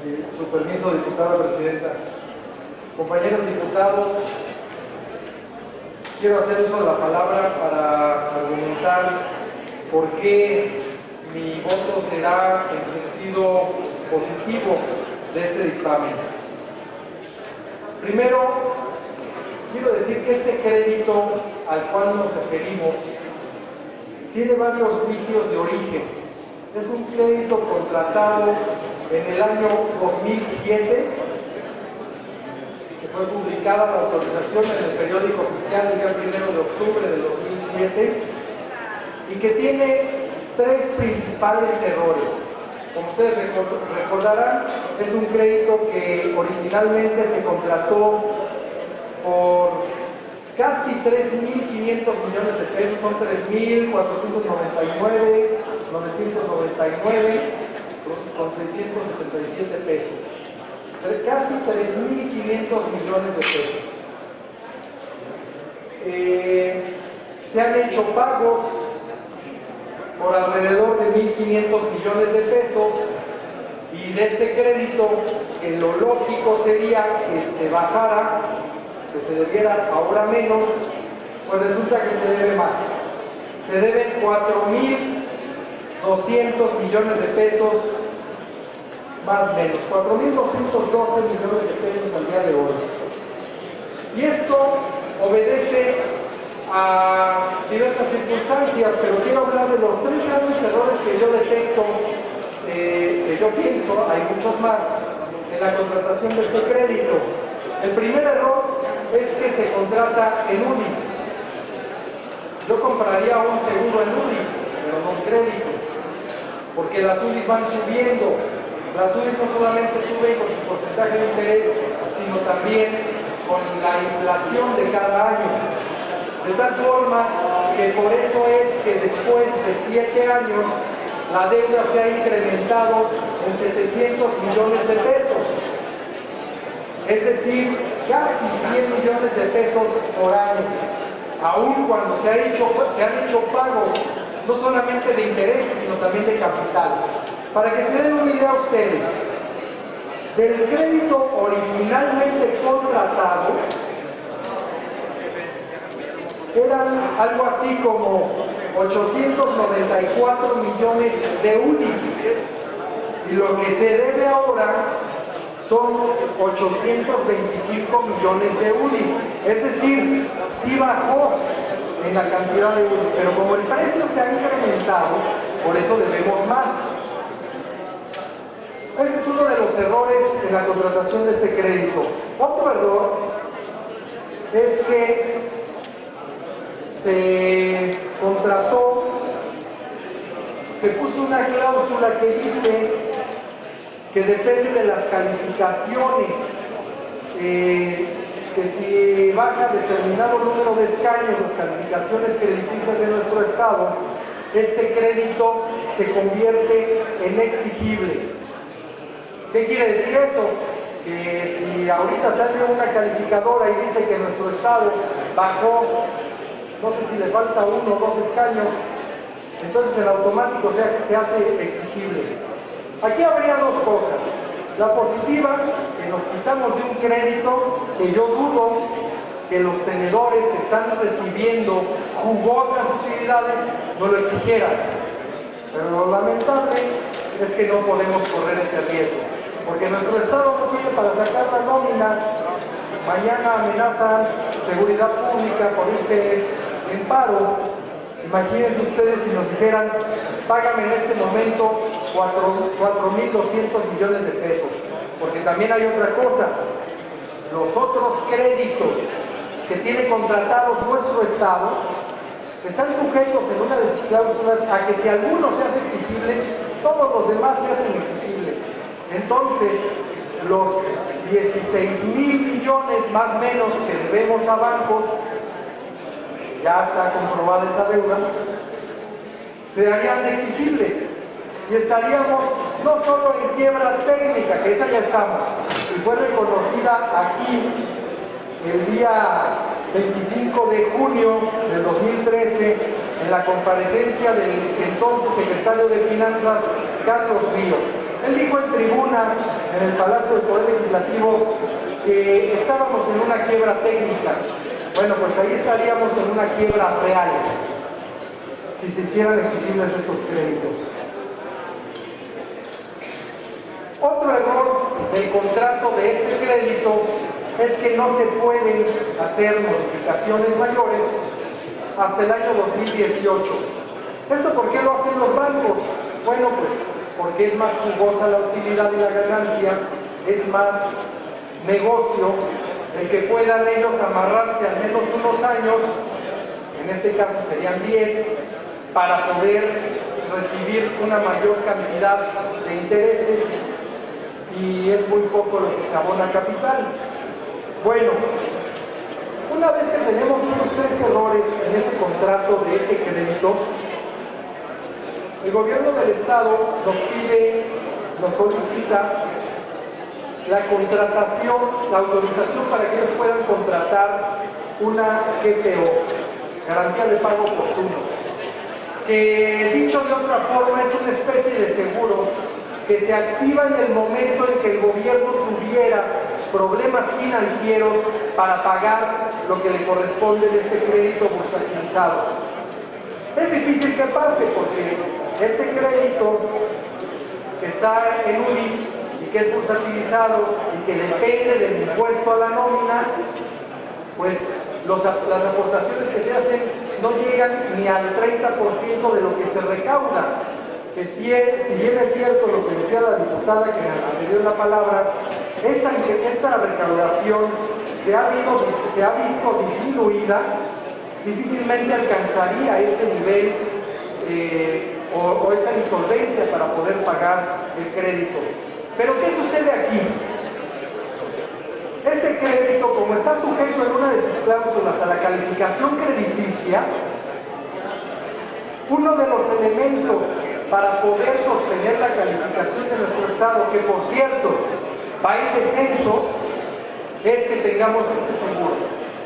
Sí, su permiso, diputada presidenta. Compañeros diputados, quiero hacer uso de la palabra para argumentar por qué mi voto será en sentido positivo de este dictamen. Primero, quiero decir que este crédito al cual nos referimos tiene varios vicios de origen. Es un crédito contratado en el año 2007, que fue publicada la autorización en el periódico oficial el día 1 de octubre del 2007, y que tiene tres principales errores. Como ustedes recordarán, es un crédito que originalmente se contrató por casi 3.500 millones de pesos, son 3.499.999 con 677 pesos. Casi 3.500 millones de pesos. Se han hecho pagos por alrededor de 1.500 millones de pesos, y de este crédito, que lo lógico sería que se bajara, que se debiera ahora menos, pues resulta que se debe más. Se deben 4.200 millones de pesos, más o menos, 4.212 millones de pesos al día de hoy. Y esto obedece a diversas circunstancias, pero quiero hablar de los tres grandes errores que yo detecto, que yo pienso, hay muchos más, en la contratación de este crédito. El primer error es que se contrata en UDIs. Yo compraría un seguro en UDIs, pero no un crédito, porque las UDIs van subiendo. Las UDIs no solamente suben con su porcentaje de interés, sino también con la inflación de cada año. De tal forma que por eso es que después de 7 años la deuda se ha incrementado en 700 millones de pesos. Es decir, casi 100 millones de pesos por año. Aún cuando se han hecho pagos no solamente de intereses, sino también de capital. Para que se den una idea ustedes, del crédito originalmente contratado, eran algo así como 894 millones de UDIs, y lo que se debe ahora son 825 millones de UDIs. Es decir, sí bajó en la cantidad de UDIs, pero como el precio se ha incrementado, por eso debemos más. Ese es uno de los errores en la contratación de este crédito. Otro error es que se contrató, se puso una cláusula que dice que depende de las calificaciones, que si baja determinado número de escaños las calificaciones crediticias de nuestro estado, este crédito se convierte en exigible. ¿Qué quiere decir eso? Que si ahorita sale una calificadora y dice que nuestro estado bajó, no sé si le falta 1 o 2 escaños, entonces en automático se hace exigible. Aquí habría dos cosas. La positiva, que nos quitamos de un crédito que yo dudo que los tenedores que están recibiendo jugosas utilidades no lo exigieran. Pero lo lamentable es que no podemos correr ese riesgo, porque nuestro estado no tiene para sacar la nómina. Mañana amenazan seguridad pública por irse en paro. Imagínense ustedes si nos dijeran: págame en este momento 4.200 millones de pesos. Porque también hay otra cosa: los otros créditos que tiene contratados nuestro estado están sujetos en una de sus cláusulas a que si alguno se hace exigible, todos los demás se hacen exigibles. Entonces, los 16.000 millones más o menos que debemos a bancos, ya está comprobada esa deuda, se harían exigibles y estaríamos no solo en quiebra técnica, que esa ya estamos, y fue reconocida aquí el día 25 de junio del 2013 en la comparecencia del entonces secretario de Finanzas, Carlos Río. Él dijo en tribuna, en el Palacio del Poder Legislativo, que estábamos en una quiebra técnica. Bueno, pues ahí estaríamos en una quiebra real, si se hicieran exigibles estos créditos. Otro error del contrato de este crédito es que no se pueden hacer modificaciones mayores hasta el año 2018. ¿Esto por qué lo hacen los bancos? Bueno, pues porque es más jugosa la utilidad y la ganancia, es más negocio el que puedan ellos amarrarse al menos unos años, en este caso serían 10, para poder recibir una mayor cantidad de intereses, y es muy poco lo que se abona capital. Bueno, una vez que tenemos estos tres errores en ese contrato de ese crédito, el gobierno del estado nos pide, nos solicita la contratación, la autorización para que ellos puedan contratar una GPO, garantía de pago oportuno, que dicho de otra forma es una especie de seguro que se activa en el momento en que el gobierno tuviera problemas financieros para pagar lo que le corresponde de este crédito bursátilizado. Es difícil que pase porque este crédito que está en UDIs y que es bursatilizado y que depende del impuesto a la nómina, pues las aportaciones que se hacen no llegan ni al 30% de lo que se recauda. Que si bien es cierto lo que decía la diputada que me precedió en la palabra, esta recaudación se ha visto disminuida, difícilmente alcanzaría ese nivel o esta insolvencia para poder pagar el crédito. Pero ¿qué sucede aquí? Este crédito, como está sujeto en una de sus cláusulas a la calificación crediticia, uno de los elementos para poder sostener la calificación de nuestro estado, que por cierto va en descenso, es que tengamos este seguro,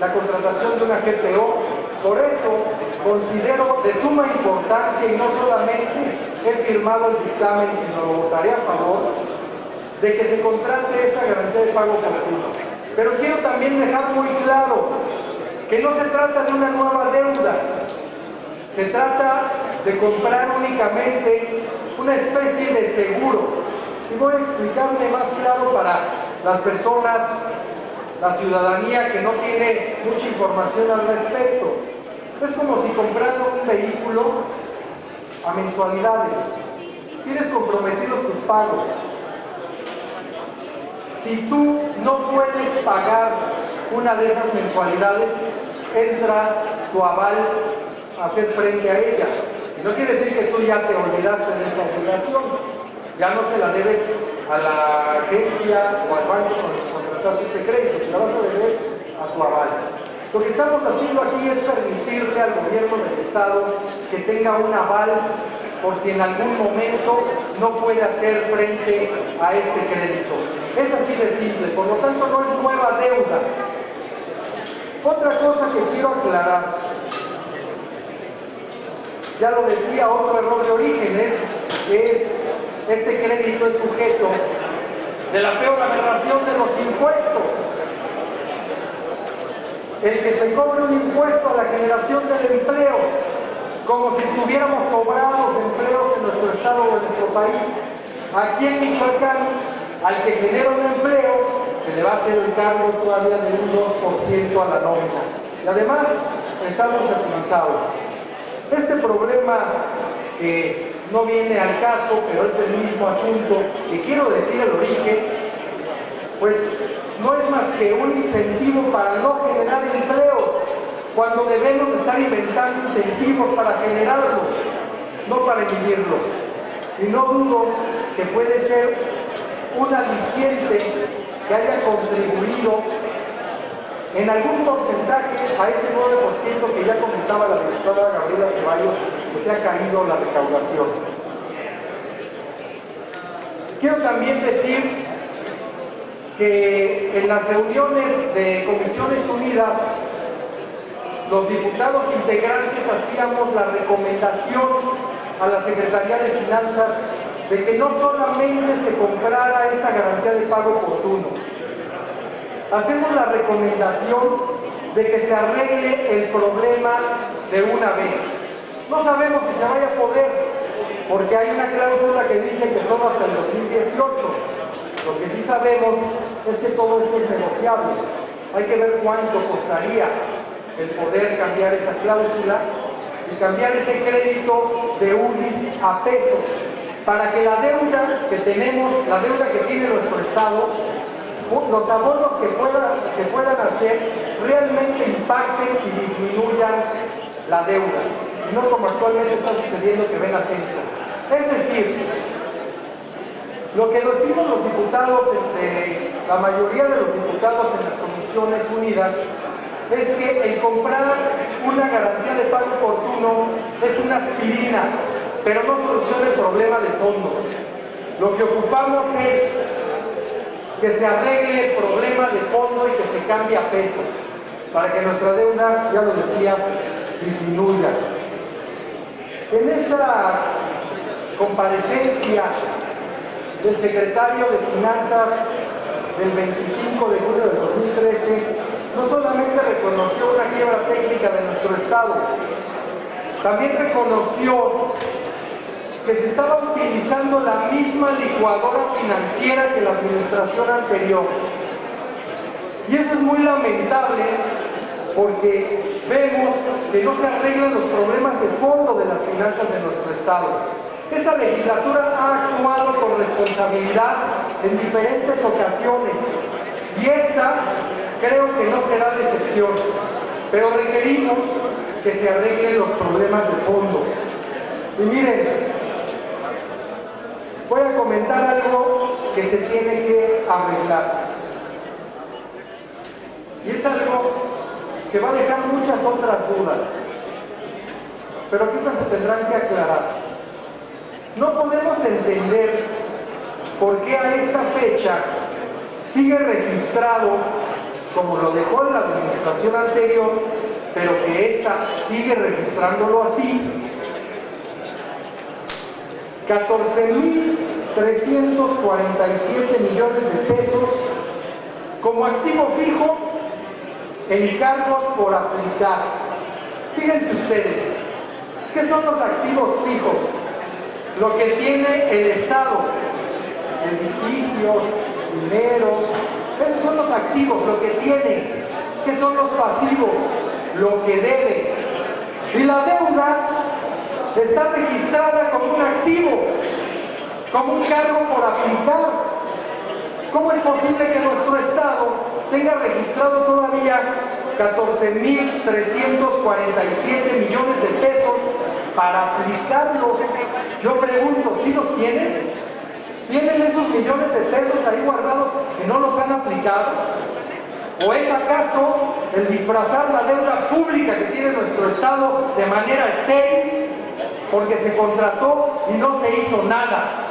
la contratación de una GPO. Por eso considero de suma importancia, y no solamente he firmado el dictamen, sino lo votaré a favor, de que se contrate esta garantía de pago oportuno. Pero quiero también dejar muy claro que no se trata de una nueva deuda, se trata de comprar únicamente una especie de seguro. Y voy a explicarme más claro para las personas, la ciudadanía que no tiene mucha información al respecto. Es como si comprando un vehículo a mensualidades, tienes comprometidos tus pagos. Si tú no puedes pagar una de esas mensualidades, entra tu aval a hacer frente a ella. Y no quiere decir que tú ya te olvidaste de esta obligación, ya no se la debes a la agencia o al banco con el que contrataste este crédito, se la vas a deber a tu aval. Lo que estamos haciendo aquí es permitirle al gobierno del estado que tenga un aval por si en algún momento no puede hacer frente a este crédito. Es así de simple, por lo tanto no es nueva deuda. Otra cosa que quiero aclarar, ya lo decía, otro error de origen es este crédito es sujeto de la peor aberración de los impuestos. El que se cobre un impuesto a la generación del empleo, como si estuviéramos sobrados de empleos en nuestro estado o en nuestro país. Aquí en Michoacán, al que genera un empleo, se le va a hacer el cargo todavía de un 2% a la nómina. Y además, está bursatilizado. Este problema que no viene al caso, pero es del mismo asunto, que quiero decir el origen, pues no es más que un incentivo para no generar empleos, cuando debemos estar inventando incentivos para generarlos, no para vivirlos. Y no dudo que puede ser un aliciente que haya contribuido en algún porcentaje a ese 9% que ya comentaba la diputada Gabriela Ceballos, que se ha caído la recaudación. Quiero también decir que en las reuniones de Comisiones Unidas, los diputados integrantes hacíamos la recomendación a la Secretaría de Finanzas de que no solamente se comprara esta garantía de pago oportuno. Hacemos la recomendación de que se arregle el problema de una vez. No sabemos si se vaya a poder, porque hay una cláusula que dice que solo hasta el 2018. Lo que sí sabemos es que todo esto es negociable. Hay que ver cuánto costaría el poder cambiar esa cláusula y cambiar ese crédito de UDIs a pesos, para que la deuda que tenemos, la deuda que tiene nuestro Estado, los abonos que se puedan hacer realmente impacten y disminuyan la deuda, y no como actualmente está sucediendo, que ven ascenso. Es decir, lo que decimos los diputados, la mayoría de los diputados en las Comisiones Unidas, es que el comprar una garantía de pago oportuno es una aspirina, pero no soluciona el problema de fondo. Lo que ocupamos es que se arregle el problema de fondo y que se cambie a pesos, para que nuestra deuda, ya lo decía, disminuya. En esa comparecencia del secretario de Finanzas del 25 de julio del 2013, no solamente reconoció una quiebra técnica de nuestro Estado, también reconoció que se estaba utilizando la misma licuadora financiera que la administración anterior. Y eso es muy lamentable, porque vemos que no se arreglan los problemas de fondo de las finanzas de nuestro Estado. Esta legislatura ha actuado con responsabilidad en diferentes ocasiones, y esta creo que no será la excepción, pero requerimos que se arreglen los problemas de fondo. Y miren, voy a comentar algo que se tiene que arreglar, y es algo que va a dejar muchas otras dudas, pero que estas se tendrán que aclarar. No podemos entender por qué a esta fecha sigue registrado, como lo dejó en la administración anterior, pero que esta sigue registrándolo así, 14,347 millones de pesos como activo fijo en cargos por aplicar. Fíjense ustedes, ¿qué son los activos fijos? Lo que tiene el Estado: edificios, dinero. Esos son los activos, lo que tiene. ¿Qué son los pasivos? Lo que debe. Y la deuda está registrada como un activo, como un cargo por aplicar. ¿Cómo es posible que nuestro Estado tenga registrado todavía 14,347 millones de pesos para aplicarlos? Yo pregunto, ¿sí los tienen? ¿Tienen esos millones de pesos ahí guardados y no los han aplicado? ¿O es acaso el disfrazar la deuda pública que tiene nuestro Estado de manera estéril, porque se contrató y no se hizo nada?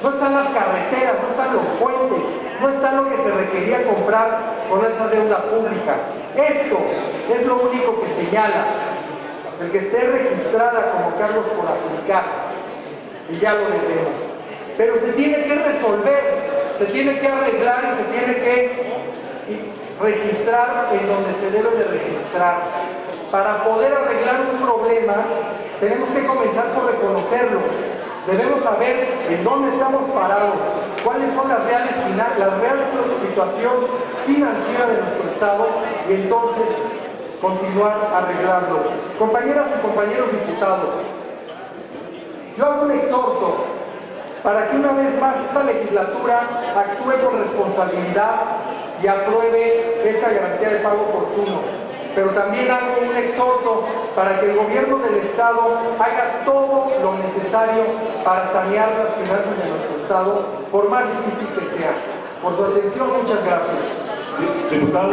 No están las carreteras, no están los puentes, no está lo que se requería comprar con esa deuda pública. Esto es lo único que señala, el que esté registrada como cargos por aplicar, y ya lo debemos. Pero se tiene que resolver, se tiene que arreglar y se tiene que registrar en donde se debe de registrar. Para poder arreglar un problema, tenemos que comenzar por reconocerlo. Debemos saber en dónde estamos parados, cuáles son la real situación financiera de nuestro Estado, y entonces continuar arreglando. Compañeras y compañeros diputados, yo hago un exhorto para que una vez más esta legislatura actúe con responsabilidad y apruebe esta garantía de pago oportuno. Pero también hago un exhorto para que el gobierno del Estado haga todo lo necesario para sanear las finanzas de nuestro Estado, por más difícil que sea. Por su atención, muchas gracias. Diputado.